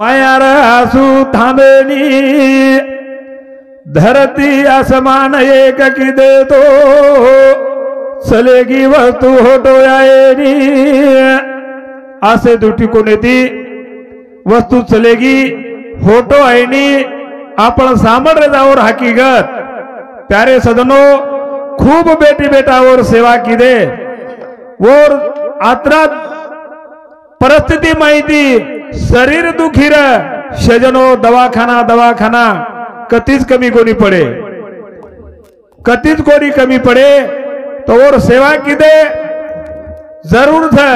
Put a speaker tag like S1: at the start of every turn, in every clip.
S1: मायार आसू थांबेनी धरती आसमान एक की दे तो चलेगी वस्तू होटो यायनी आसे दुटी कोण ती वस्तू चलेगी होटो आयनी आपण सामर्थ्य जावर हकीकत प्यारे सदनो खूब बेटी बेटावर सेवा की दे और आत्रात परिस्थिती माहिती शरीर दुखीर शजनो दवाखाना दवाखाना कतीच कमी कोणी पडे कतीच कोणी कमी पडे तो और सेवा की दे जरूर था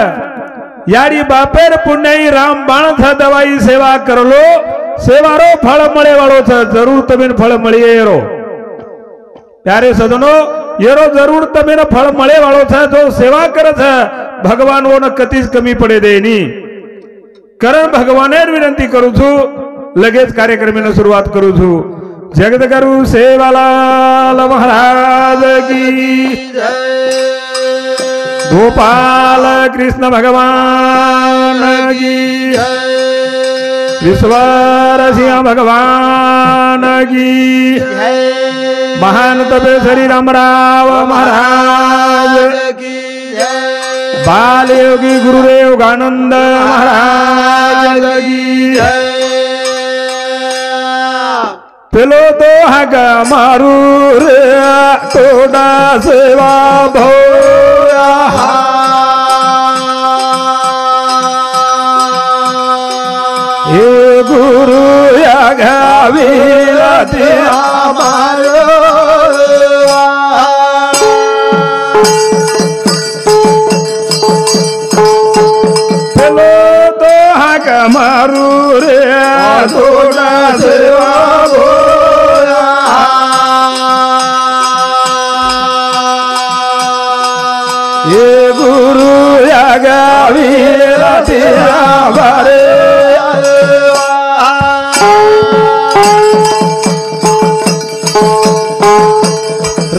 S1: यारी बापेर पुण्याई राम बाण था दवाई सेवा करलो सेवारो फल मळे वाळो था जरूर तमेन फल मळीए रो प्यारे सदनो येरो जरूर तमेन फल मळे वाळो था जो सेवा करत भगवान वो न कतीच कमी पडे देनी कारण भगवानेर विनंती करू छु लगेच कार्यक्रमाला सुरुवात करू छु जगदगुरु सेवालाल महाराज की जय गोपाल कृष्ण भगवान की जय विश्वर सिंह भगवान की जय महान तपेश्वरी रामराव महाराज की जय बाल योगी गुरुदेव गानंद महाराज की जय पेलो तो हगा मारू रे तोडा सेवा भोया हे गुरु या गावीला ते आमारो पेलो तो हगा मारू रे तोडा सेवा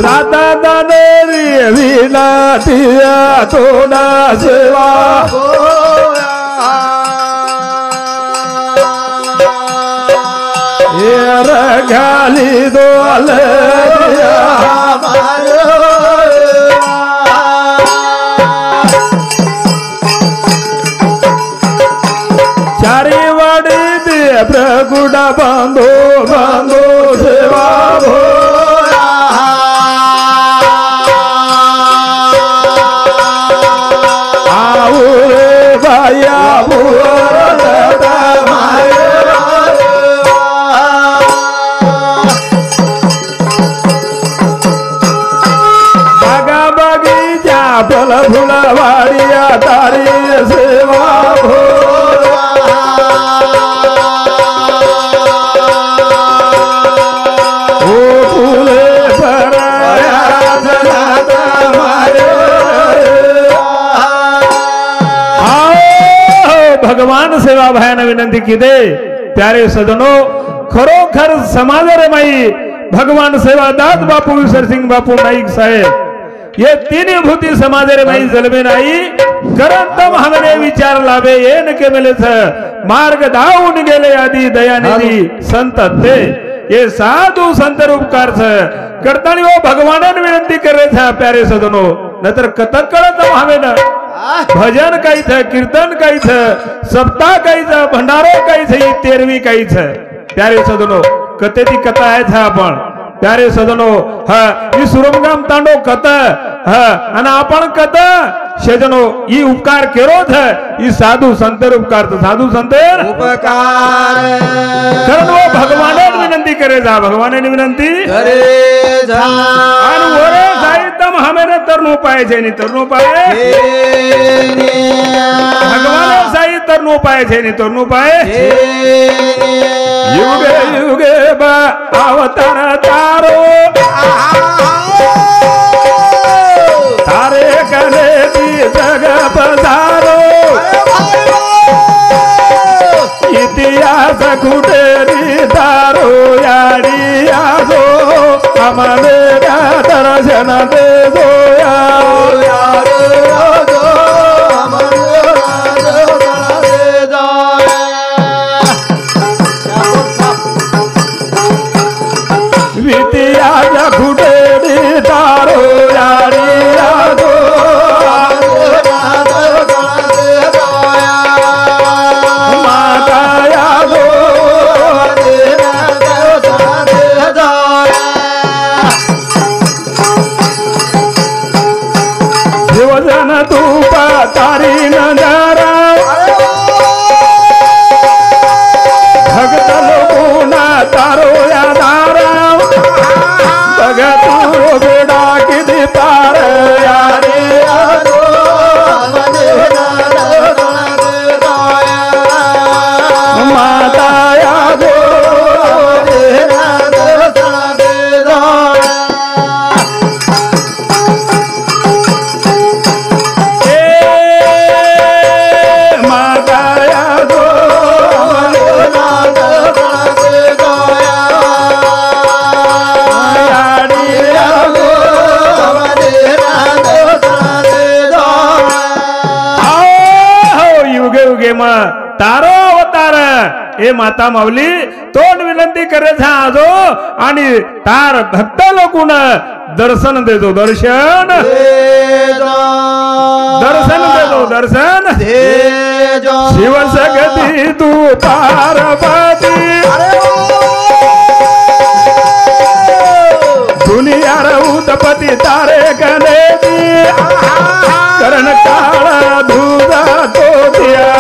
S1: राधा दानेरी विलातिया तोडा सेवा घाली दोल चारी वाडी दे प्रगुडा बांधो बांधो सेवा भो आऊरे बाया बागा बगीचा फल फुलवाड़िया तारी सेवा भो भगवान सेवा भायाने विनंती की दे प्यारे सदनो खरोखर समाज रे माई भगवान सेवा दास बापू विसर सिंह बापू नाईक साहेब ये तीन भूती समाज रे माई जलमे नाही करत हमने विचार लावे ये न के मिले मार्ग धावून गेले आदि दयानिधी संत ते ये साधु संत उपकार करतानी वो भगवान विनंती करे था प्यारे सदनो नतर कथक कळत हवे न भजन काही थ कीर्तन काही थ सप्ताह काही थ भंडारो काही थ 13वी काही थ प्यारे सदनो कथेची कथा आहे था आपण प्यारे सदनो हा ही सुरमगाम तांडो कथा हा आणि आपण कथा शेजनो ही उपकार केरो थ ही साधू संत उपकार साधू संत उपकार कारण वो भगवान विनंती करे जा भगवान विनंती करे जा आणि ओरे साहित्यम हमेने तरनो पाए छे नी तरनो पाए भगवान साहित्य तरनो पाए छे नी तरनो पाए युगे युगे बा अवतार तारो तारे कने दी जग पधारो इतिहास कुटेरी तारो याडी आजो हमने दर्शन दे दो यार खुटेडी तारो यारी यादो माता यादो शिवजन धूप तारी नजारा भगत लोगोना तारो यादारा भगत बेड़ा की पार यारी यादो माता यादो तारो अवतार ए माता माऊली तोंड विनंती करे आजो आणि तार भक्त लोकून दर्शन देतो दर्शन दर्शन देतो दर्शन शिव सगती तू पार्वती दुनिया उत्पत्ती तारे गणेती करण काळा धुजा तो दिया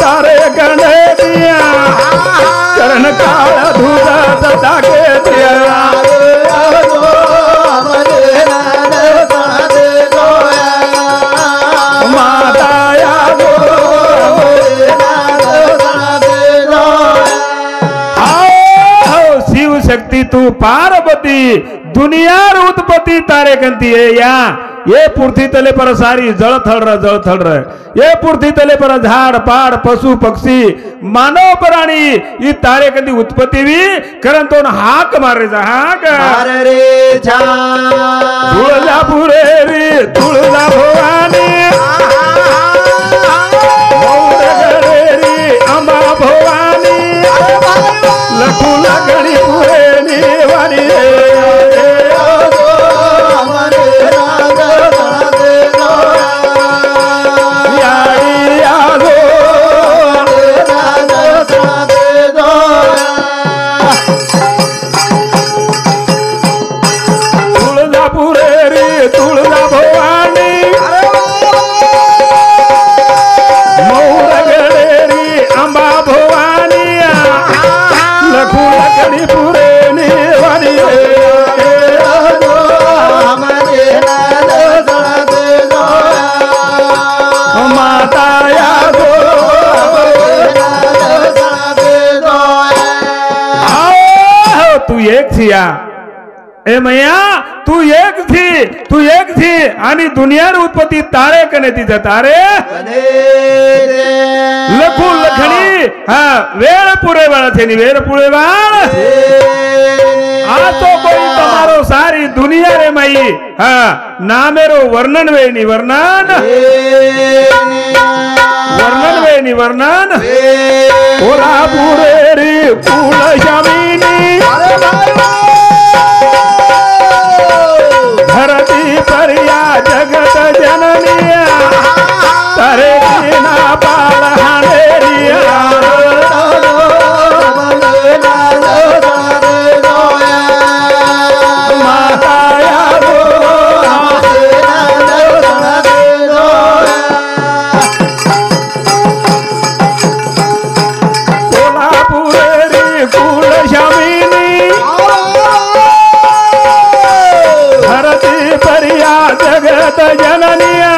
S1: तारे गणेतिया चरण काला धूजा दागे दिया माता यादो शिव शक्ति तू पार्वती दुनिया उत्पत्ति तारे कंती है या ये पृथ्वी तले पर सारी जल थल रहे ये पृथ्वी तले पर झाड़ पाड़ पशु पक्षी मानव प्राणी ये तारे कंदी उत्पत्ति भी करन तो हाक मारे जा हाक रे छा तुळजा पुरेरी तुळजा भवानी गणेरी अंबा भवानी लखू लगणी पुरेनी वाणी ए मैया तू एक थी आणि दुनियार उत्पत्ती तारे कने तिथे तारे लखू लखणी हा वेळ पुरे वाला थेनी वेळ पुरे वाल आ तो कोई तुम्हारो सारी दुनिया रे मई हा नामेरो वर्णन वेनी वर्णन वर्णन ओला पुरे रे कुल शमीनी धरती परिया जगत जननिया तारे बिना पाल हानेरिया माता यादो कोल्हापुरी कुल शमीनी परिया जगत जननिया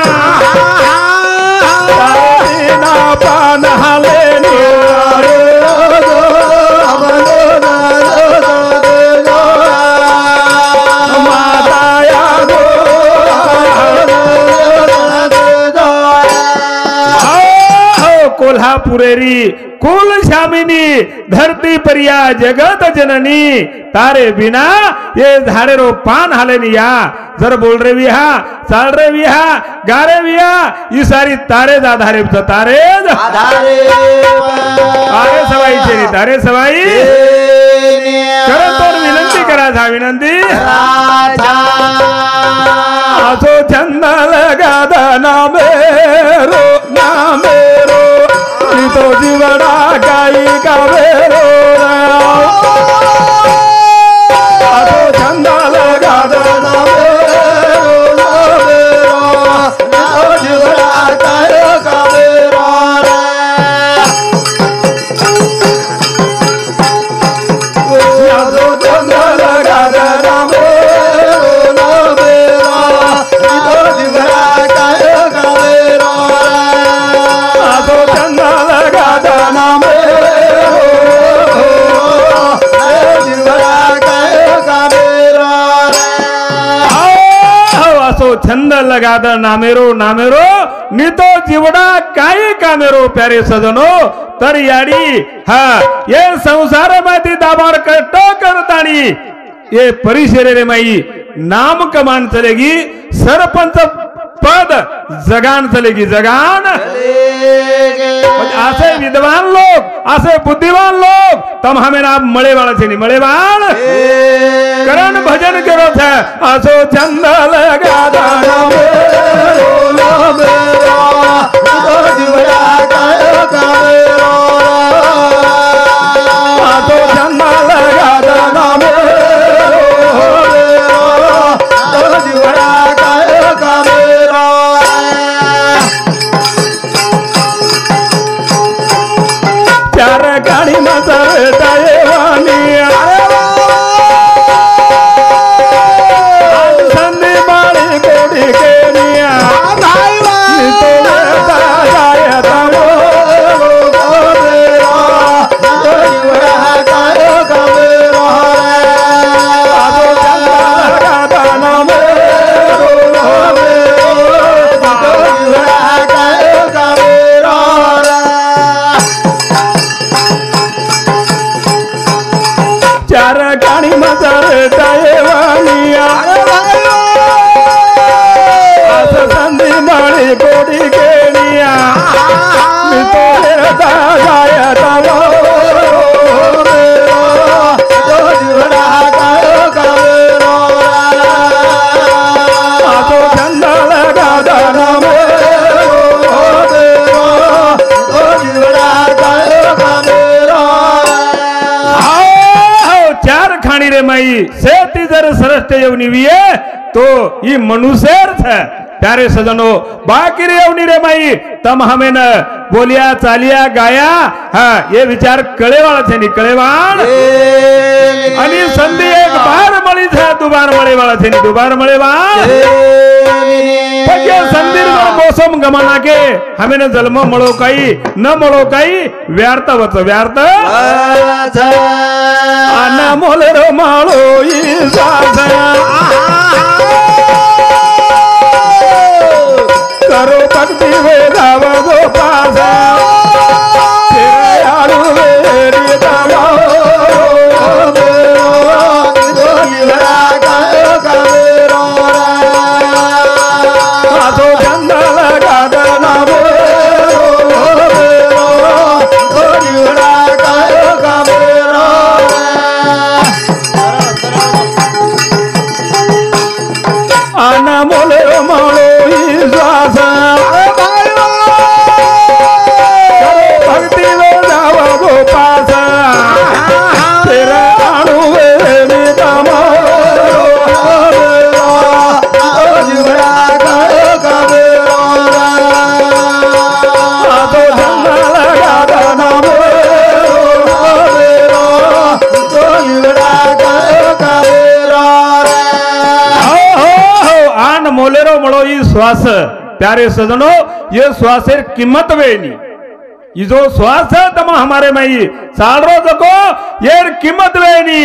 S1: ना पान हालेनी माता यादो राधा पुरेरी कुल श्यामिनी धरती परिया जगत जननी तारे बिना ये धारे रो पान हाले निया जर बोल रे विहा चाल रे विहा गा रे विहा ही सारी तारे जा धारे तारे अरे सवाई चेरी तारे सवाई करो तो विनंती करा था विनंती आसो चंद लगा ना मेरो तो जीवड़ा गाई का मेरो आसो चंद लगा ना छंद लगा दर नामेरो नामेरो नितो जीवड़ा काय कामेरो प्यारे सजनो तर याडी हा ये संसार मध्ये दाबार कष्ट करतानी ये परिसरे रे माई नाम कमान चलेगी सरपंच पद जगान चलेगी जगान असे विद्वान लोग असे बुद्धिमान लोग तम हमें नाम मळे वाला छे मळे वाल करण भजन करो छे आसो चंद लगा दाना आसो चंद लगा दाना चार गाड़ी मसर वानी संधि बाड़ी कोड़ी के निया चार गाड़ी मसर वानिया संधि बाड़ी कोड़ी के निया माई सेती जर सरस्ते येवनी विये तो ये मनुष्यर है प्यारे सजनो बाकी रे येवनी रे माई तम हमें न बोलिया चालिया गाया हाँ ये विचार कळेवाळा छे नी कळेवाळ आणि संधि एक बार मळी छे दुबार मळेवाळा छे नी दुबार मळेवाळ पगे संधि नो मौसम गमना के हमें न जन्म मळो काई न मळो काई व्यर्थ वच व्यर्थ आना मोलेरो माळो ई सासा करो भक्ति वेदाव गो पासा तेरे आलू वेरी दावा आसो चंद लगा दाना आना मोलेरो माळो ई सासा भक्ति वेदाव गो पासा तेरे आलू वेरी दावा मोलेरो मळो ई श्वास प्यारे सजनो ये श्वासेर किम्मत वेनी ये जो श्वास है तम हमारे मई सालरो जको येर किम्मत वेनी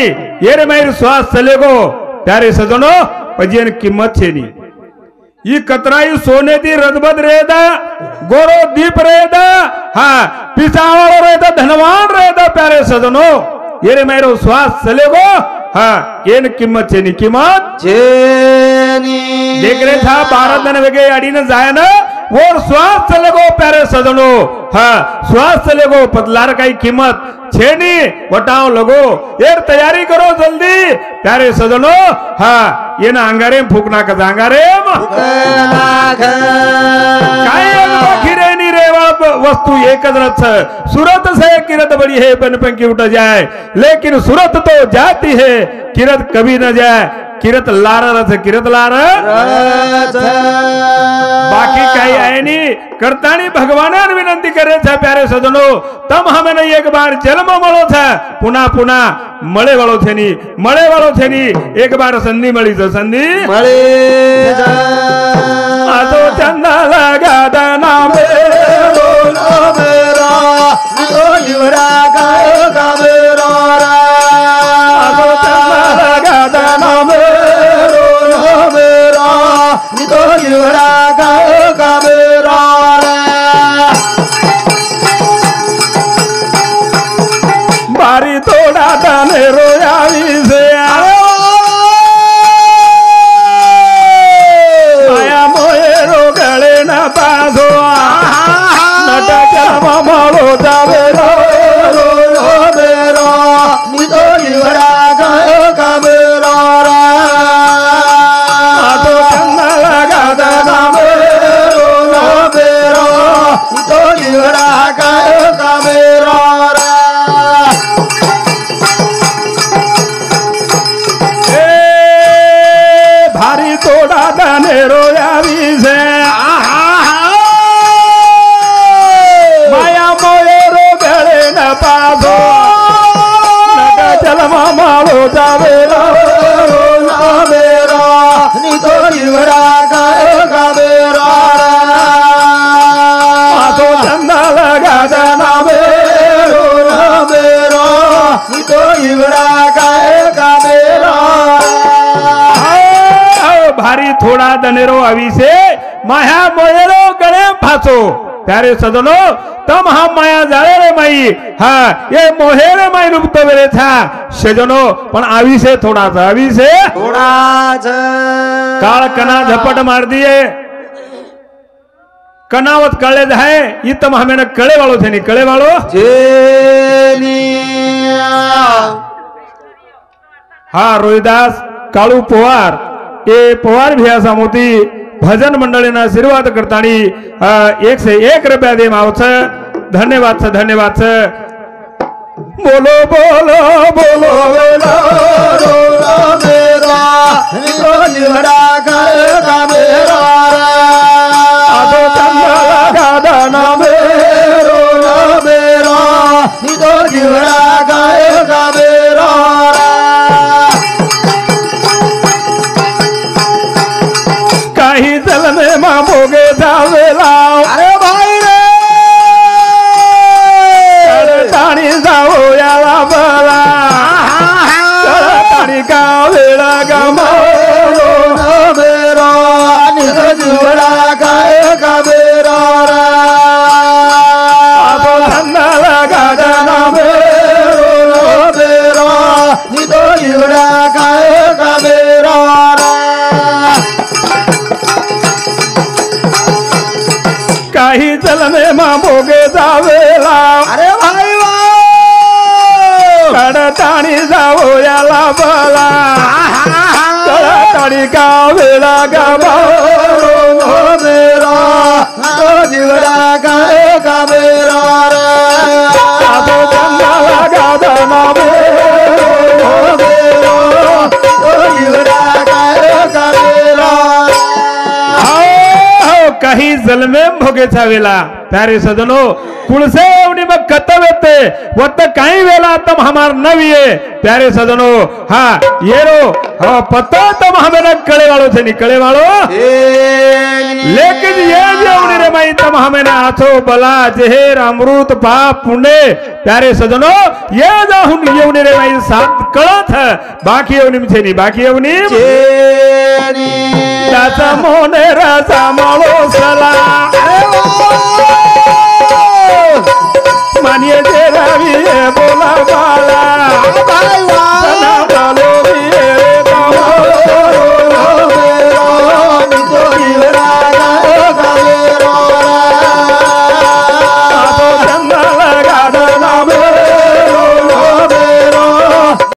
S1: येर मई श्वास चलेगो प्यारे सजनो पजियन किम्मत छेनी ये कतराई सोने दी रदबद रेदा गोरो दीप रेदा हाँ पिसावाड़ो रहता धनवान रहता प्यारे सजनो ये रे मेरो श्वास चलेगो हाँ ये किंमत छे नी किंमत देख रहे था 12 दिन वेगे अड़ी न जाए ना वो श्वास चलेगो प्यारे सजनो हाँ श्वास चलेगो पतलार का कीमत छेनी वटाओ लगो यार तैयारी करो जल्दी प्यारे सजनो हाँ ये ना अंगारे फूकना का अंगारे खिरेनी रेवा वस्तु एक सूरत से किरत बड़ी है पन पंखी उठ जाए लेकिन सूरत तो जाती है किरत कभी न जाए किरत लारा रथ किरत लारा बाकी काही आहे नी करतानी भगवान विनंती करे छे प्यारे सजनो तम हमें एक बार जन्म मळो छे पुना पुना मळे वाळो छे नी एक बार संधि मळी छे संधि मळे आजो चंदा लगा दाना मेरो मेरा तो युवरा गायो गावेरा आजो चंदा लगा दाना मेरो मेरा तो युवरा गायो गावेरा बारी तोड़ा दाने रोयावी से माया मोए रो गले न पासो नटका ममलो जावे रो मेरो नितो युवरा गायो गावेरा आतो चंदा लगा दाना मेरो नितो युवरा गायो गावेरा भारी तोड़ा दाने रोयावी से माया मोए रो गले न पासो नटा चलमा मालो जावे रो मेरा नितो युवरा गायो गावेरा आतो चंदा लगा दाना मेरो नितो युवरा गायो गावेरा भारी थोड़ा दनेरो अभी से माया मोयरो गले फासो प्यारे सजनो तम हम माया जाळे रे माई हाँ ये मोहेरे माई रूप तो मेरे था सजनो पण आवी से थोड़ा सा काल कना झपट मार दिए कनावत कळे जाए ये तम हमें न कळे वालो थे नहीं कळे वालो हाँ रोहिदास काळू पोवार ए पवार भैया मोती भजन मंडळीना आशीर्वाद करतानी 101 रुपया दे मावछ धन्यवाद बोलो बोलो बोलो वेला मेरा नितो युवरा गायो गावेरा आतो चंदा लगा दाना मेरो मेरा नितो युवरा गायो गावेरा काही चलने मां भोगे जावेला अरे भाई रे ताणी जाओ याला बला ताणी का वेळा गमो मेरा नितो युवरा गायो गावेरा आतो चंदा लगा दाना मेरो नितो युवरा गायो गावेरा काही चलने मां भोगे जावेला अरे भाई कडताणी जावो याला बला कडताणी का वेळा गमो मेरा तो युवरा गायो गावेरा आतो चंदा लगा दाना मेरो तो युवरा गायो गावेरा काही जलमे भोगे छावेला प्यारे सजनो कुळसे एवढी मग कतवेते वत काही वेला तम हमार नविये प्यारे सजनो हाँ येरो हाँ पता तम हमें न कळे वालो थे निकळे वालो लेकिन ये जेवणी रे माई तम हमें न आछो बला जहेर अमृत पाप पुण्य प्यारे सजनो ये जाहुन येवणी रे माई सात कळत बाकी येवणी छे नी बाकी येवणी छे नी त्याचा मोने राजा माळो सला